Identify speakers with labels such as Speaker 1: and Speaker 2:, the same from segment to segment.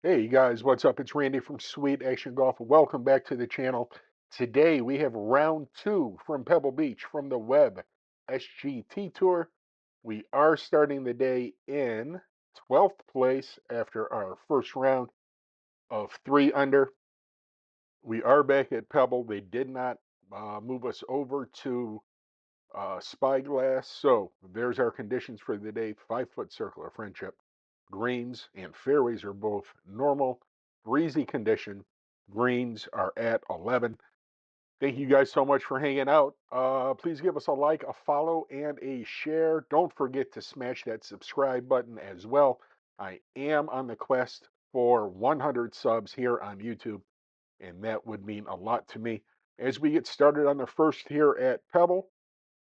Speaker 1: Hey guys, what's up? It's Randy from Sweet Action Golf. Welcome back to the channel. Today we have round two from Pebble Beach from the Web SGT Tour. We are starting the day in 12th place after our first round of 3 under. We are back at Pebble. They did not move us over to Spyglass. So there's our conditions for the day. 5-foot circle of friendship. Greens and fairways are both normal, breezy condition. Greens are at 11. Thank you guys so much for hanging out. Please give us a like, a follow, and a share. Don't forget to smash that subscribe button as well. I am on the quest for 100 subs here on YouTube, and that would mean a lot to me. As we get started on the first here at Pebble,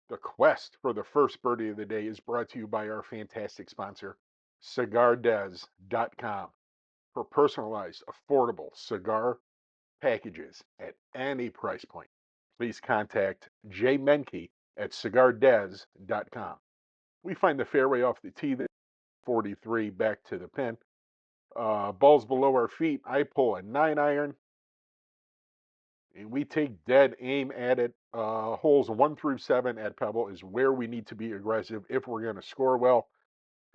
Speaker 1: the quest for the first birdie of the day is brought to you by our fantastic sponsor, cigardez.com, for personalized, affordable cigar packages at any price point. Please contact Jay Menke at cigardez.com. We find the fairway off the tee, 43 back to the pin. Balls below our feet. I pull a 9-iron and we take dead aim at it. Holes 1 through 7 at Pebble is where we need to be aggressive if we're going to score well.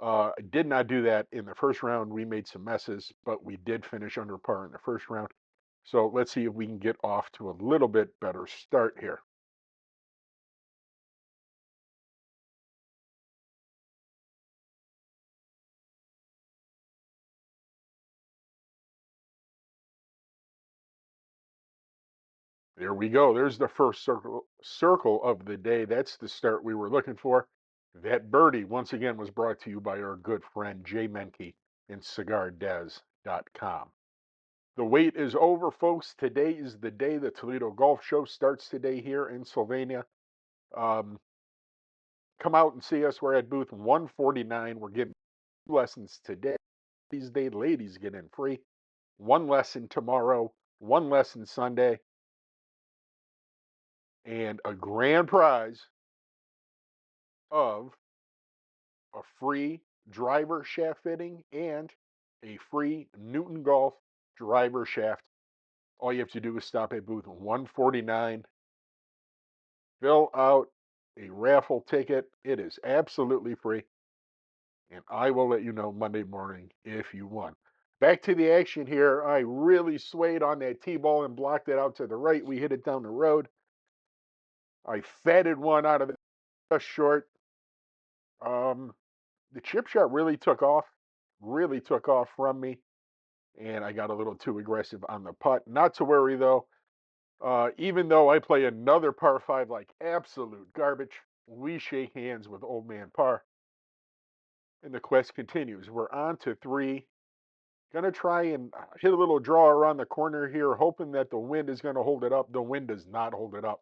Speaker 1: I did not do that in the first round. We made some messes, but we did finish under par in the first round. So let's see if we can get off to a little bit better start here. There we go. There's the first circle of the day. That's the start we were looking for. That birdie, once again, was brought to you by our good friend Jay Menke and cigardez.com. The wait is over, folks. Today is the day the Toledo Golf Show starts today here in Sylvania. Um, Come out and see us. We're at booth 149. We're giving lessons today. These days, ladies get in free. One lesson tomorrow, one lesson Sunday, and a grand prize of a free driver shaft fitting and a free Newton Golf driver shaft. All you have to do is stop at booth 149, fill out a raffle ticket. It is absolutely free, and I will let you know Monday morning if you won. Back to the action here. I really swayed on that tee ball and blocked it out to the right. We hit it down the road. I fatted one out of it just short. Um, the chip shot really took off from me, and I got a little too aggressive on the putt. Not to worry though. Even though I play another par five like absolute garbage, we shake hands with old man par, and the quest continues. We're on to three. Gonna try and hit a little draw around the corner here, hoping that the wind is gonna hold it up. The wind does not hold it up.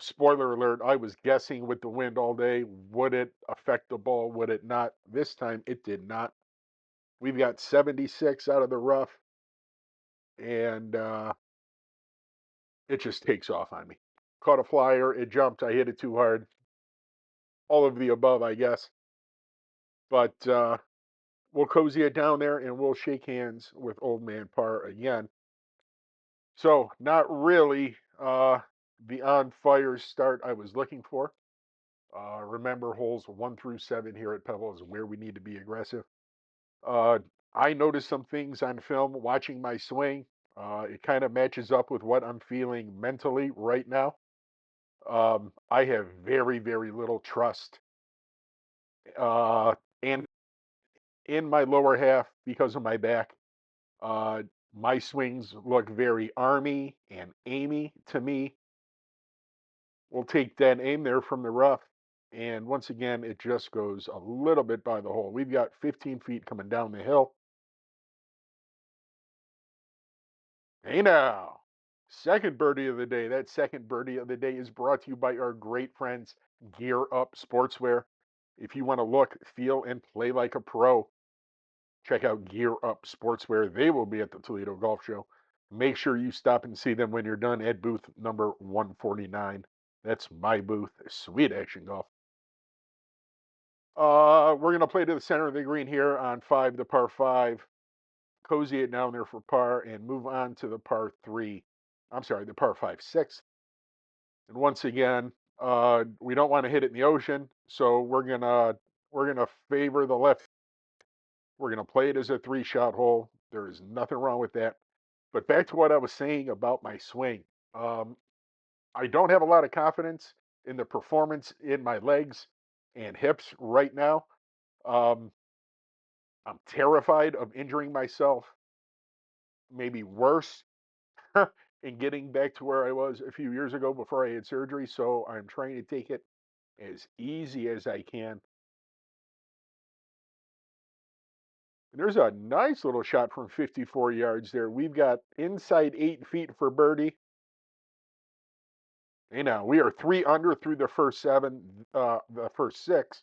Speaker 1: Spoiler alert, I was guessing with the wind all day. Would it affect the ball? Would it not? This time it did not. We've got 76 out of the rough, and it just takes off on me. Caught a flyer, it jumped, I hit it too hard. All of the above, I guess. But we'll cozy it down there and we'll shake hands with old man par again. So, not really the on fire start I was looking for. Remember, holes 1 through 7 here at Pebble is where we need to be aggressive. Uh, I noticed some things on film watching my swing. It kind of matches up with what I'm feeling mentally right now. I have very, very little trust and in my lower half because of my back. Uh, my swings look very army and Amy to me. We'll take that aim there from the rough. And once again, it just goes a little bit by the hole. We've got 15 feet coming down the hill. Hey now, second birdie of the day. That second birdie of the day is brought to you by our great friends, Gear Up Sportswear. If you want to look, feel, and play like a pro, check out Gear Up Sportswear. They will be at the Toledo Golf Show. Make sure you stop and see them when you're done at booth number 149. That's my booth, Sweet Action Golf. We're going to play to the center of the green here on 5, the par 5. cozy it down there for par, and move on to the par three. I'm sorry, the par five six. And once again, we don't want to hit it in the ocean, so we're gonna favor the left. We're gonna play it as a three-shot hole. There is nothing wrong with that. But back to what I was saying about my swing. Um, I don't have a lot of confidence in the performance in my legs and hips right now. Um, I'm terrified of injuring myself, maybe worse, and getting back to where I was a few years ago before I had surgery. So I'm trying to take it as easy as I can. And there's a nice little shot from 54 yards there. We've got inside 8 feet for birdie. Hey, now we are three under through the first seven, the first six.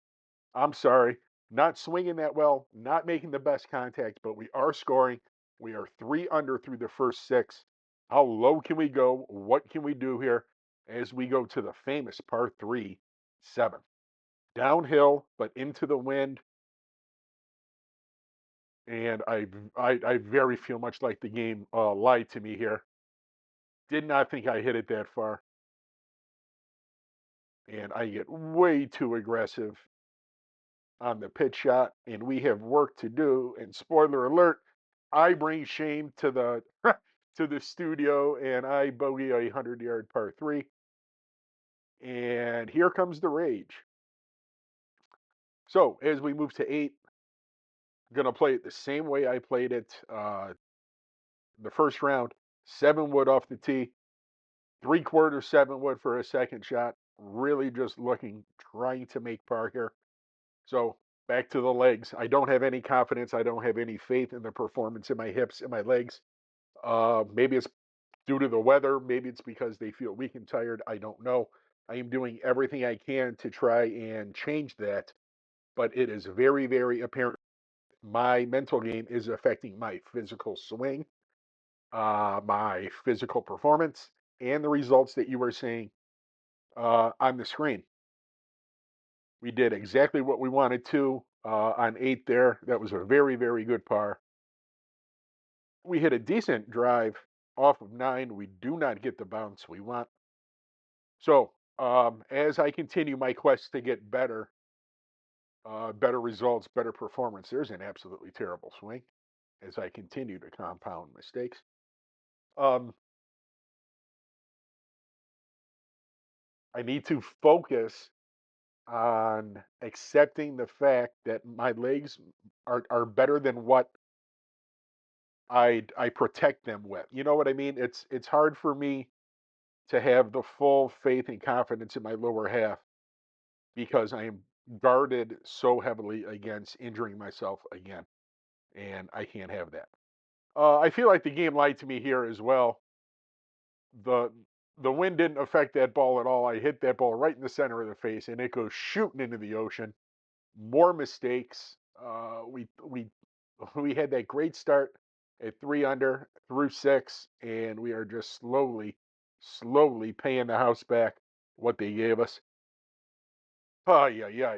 Speaker 1: I'm sorry, not swinging that well, not making the best contact, but we are scoring. We are three under through the first six. How low can we go? What can we do here as we go to the famous par three, seven? Downhill, but into the wind. And I very feel much like the game lied to me here. Did not think I hit it that far. And I get way too aggressive on the pitch shot, and we have work to do. And spoiler alert, I bring shame to the to the studio, and I bogey a 100-yard par three. And here comes the rage. So as we move to eight, I'm gonna play it the same way I played it the first round. 7 wood off the tee, 3/4 7 wood for a second shot. Really just looking, trying to make par here. So back to the legs. I don't have any confidence. I don't have any faith in the performance in my hips and my legs. Maybe it's due to the weather. Maybe it's because they feel weak and tired. I don't know. I am doing everything I can to try and change that, but it is very, very apparent my mental game is affecting my physical swing, my physical performance, and the results that you were seeing on the screen. We did exactly what we wanted to on eight there. That was a very, very good par. We hit a decent drive off of nine. We do not get the bounce we want. So as I continue my quest to get better, better results, better performance, there's an absolutely terrible swing as I continue to compound mistakes. Um, I need to focus on accepting the fact that my legs are better than what I protect them with. You know what I mean? It's hard for me to have the full faith and confidence in my lower half because I am guarded so heavily against injuring myself again, and I can't have that. I feel like the game lied to me here as well. The the wind didn't affect that ball at all. I hit that ball right in the center of the face, and it goes shooting into the ocean. More mistakes. We had that great start at three under through six, and we are just slowly paying the house back what they gave us. Oh yeah, yeah.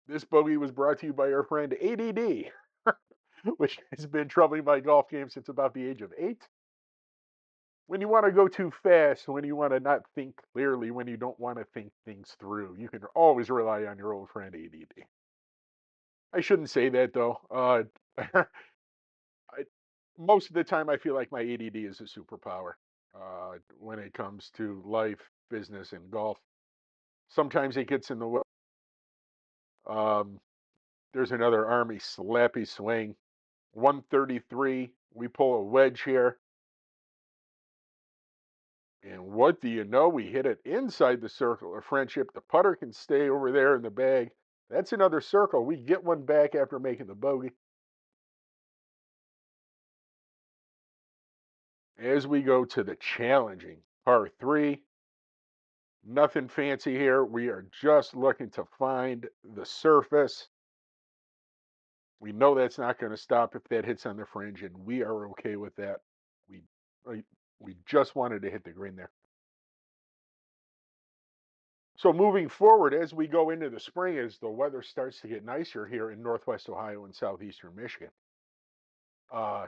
Speaker 1: This bogey was brought to you by our friend ADD, which has been troubling my golf game since about the age of 8. When you want to go too fast, when you want to not think clearly, when you don't want to think things through, you can always rely on your old friend ADD. I shouldn't say that though. I, most of the time, I feel like my ADD is a superpower when it comes to life, business, and golf. Sometimes it gets in the way. Um, there's another Army slappy swing. 133. We pull a wedge here. And what do you know? We hit it inside the circle of friendship. The putter can stay over there in the bag. That's another circle. We get one back after making the bogey. As we go to the challenging par three, nothing fancy here. We are just looking to find the surface. We know that's not going to stop if that hits on the fringe, and we are okay with that. We we just wanted to hit the green there. So moving forward, as we go into the spring, as the weather starts to get nicer here in Northwest Ohio and Southeastern Michigan, uh,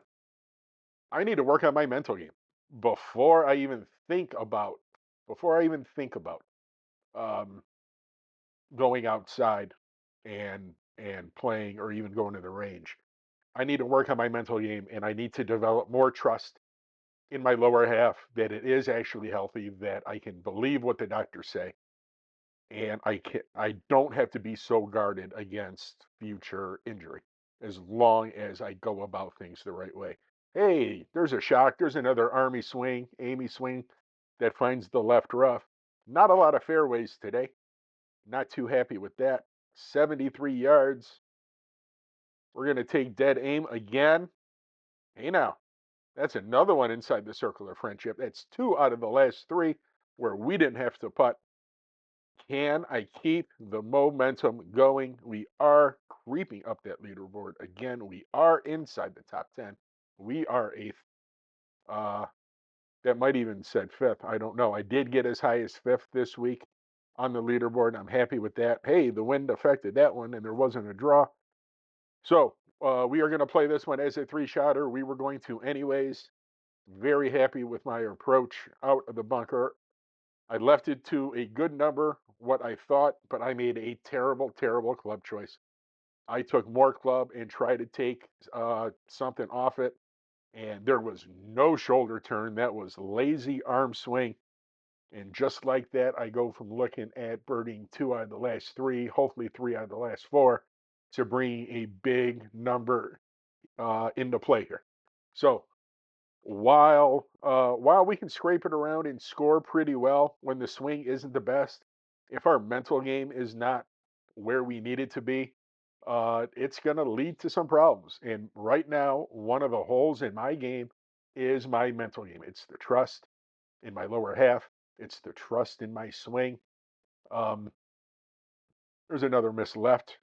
Speaker 1: I need to work on my mental game before I even think about before I even think about um, going outside and playing or even going to the range. I need to work on my mental game, and I need to develop more trust in my lower half that it is actually healthy, that I can believe what the doctors say, and I don't have to be so guarded against future injury as long as I go about things the right way. Hey, there's a shock. There's another Amy swing that finds the left rough. Not a lot of fairways today. Not too happy with that. 73 yards. We're going to take dead aim again. Hey now, that's another one inside the circle of friendship. That's two out of the last three where we didn't have to putt. Can I keep the momentum going? We are creeping up that leaderboard again. We are inside the top 10. We are eighth. Uh, that might even said fifth. I don't know. I did get as high as fifth this week on the leaderboard. I'm happy with that. Hey, the wind affected that one, and there wasn't a draw. So we are going to play this one as a three-shotter. We were going to anyways. Very happy with my approach out of the bunker. I left it to a good number, what I thought, but I made a terrible, terrible club choice. I took more club and tried to take something off it, and there was no shoulder turn. That was lazy arm swing. And just like that, I go from looking at birding two out of the last three, hopefully three out of the last four, to bringing a big number into play here. So while we can scrape it around and score pretty well when the swing isn't the best, if our mental game is not where we need it to be, it's going to lead to some problems. And right now, one of the holes in my game is my mental game. It's the trust in my lower half. It's the trust in my swing. Um, there's another miss left.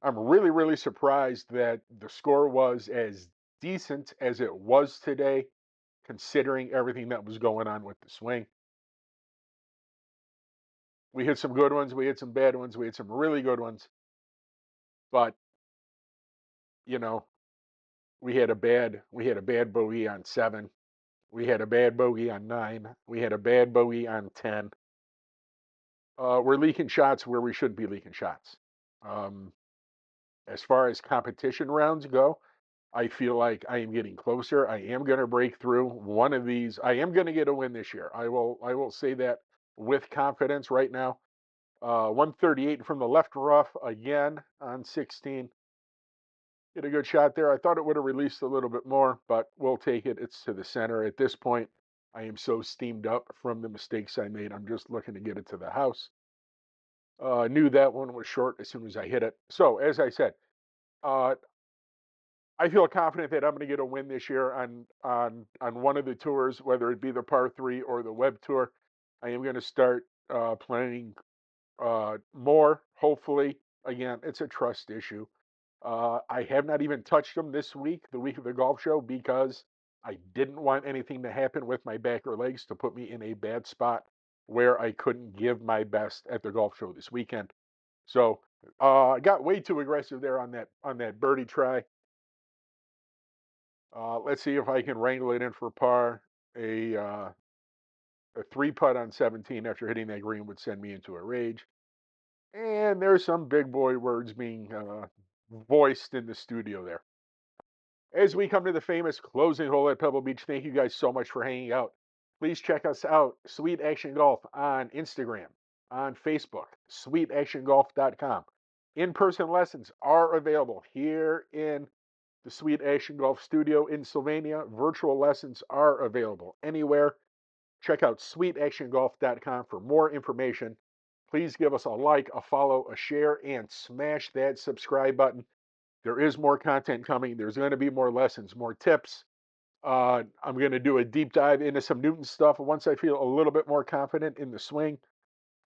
Speaker 1: I'm really, really surprised that the score was as decent as it was today, considering everything that was going on with the swing. We hit some good ones, we hit some bad ones, we had some really good ones, but you know, we had a bad bogey on 7. We had a bad bogey on 9. We had a bad bogey on 10. We're leaking shots where we shouldn't be leaking shots. Um, as far as competition rounds go, I feel like I am getting closer. I am going to break through one of these. I am going to get a win this year. I will say that with confidence right now. 138 from the left rough again on 16. Get a good shot there. I thought it would have released a little bit more, but we'll take it. It's to the center. At this point, I am so steamed up from the mistakes I made. I'm just looking to get it to the house. Knew that one was short as soon as I hit it. So, as I said, uh, I feel confident that I'm going to get a win this year on one of the tours, whether it be the par three or the web tour. I am going to start playing more, hopefully. Again, it's a trust issue. I have not even touched them this week, the week of the golf show, because I didn't want anything to happen with my back or legs to put me in a bad spot where I couldn't give my best at the golf show this weekend. So I got way too aggressive there on that birdie try. Let's see if I can wrangle it in for par. A uh, a three putt on 17 after hitting that green would send me into a rage. And there's some big boy words being voiced in the studio there. As we come to the famous closing hole at Pebble Beach, thank you guys so much for hanging out. Please check us out, Sweet Action Golf, on Instagram, on Facebook, sweetactiongolf.com. In person lessons are available here in the Sweet Action Golf studio in Sylvania. Virtual lessons are available anywhere. Check out sweetactiongolf.com for more information. Please give us a like, a follow, a share, and smash that subscribe button. There is more content coming. There's going to be more lessons, more tips. I'm going to do a deep dive into some Newton stuff once I feel a little bit more confident in the swing.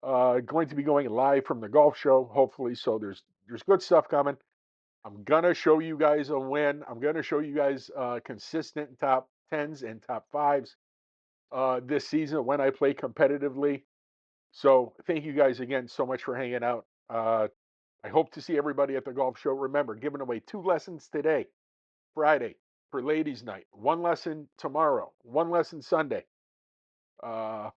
Speaker 1: Going to be going live from the golf show, hopefully. So there's good stuff coming. I'm gonna show you guys a win. I'm gonna show you guys consistent top tens and top fives this season when I play competitively. So thank you guys again so much for hanging out. I hope to see everybody at the golf show. Remember, giving away 2 lessons today, Friday, for ladies' night, 1 lesson tomorrow, 1 lesson Sunday. Uh,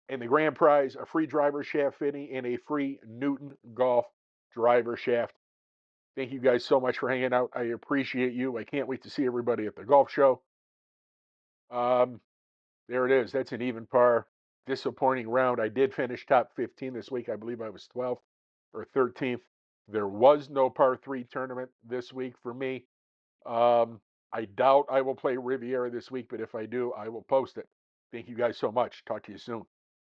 Speaker 1: and the grand prize, a free driver shaft fitting and a free Newton Golf driver shaft. Thank you guys so much for hanging out. I appreciate you. I can't wait to see everybody at the golf show. Um, there it is. That's an even par. Disappointing round. I did finish top 15 this week. I believe I was 12th or 13th. There was no par three tournament this week for me. Um, I doubt I will play Riviera this week, but if I do, I will post it. Thank you guys so much. Talk to you soon.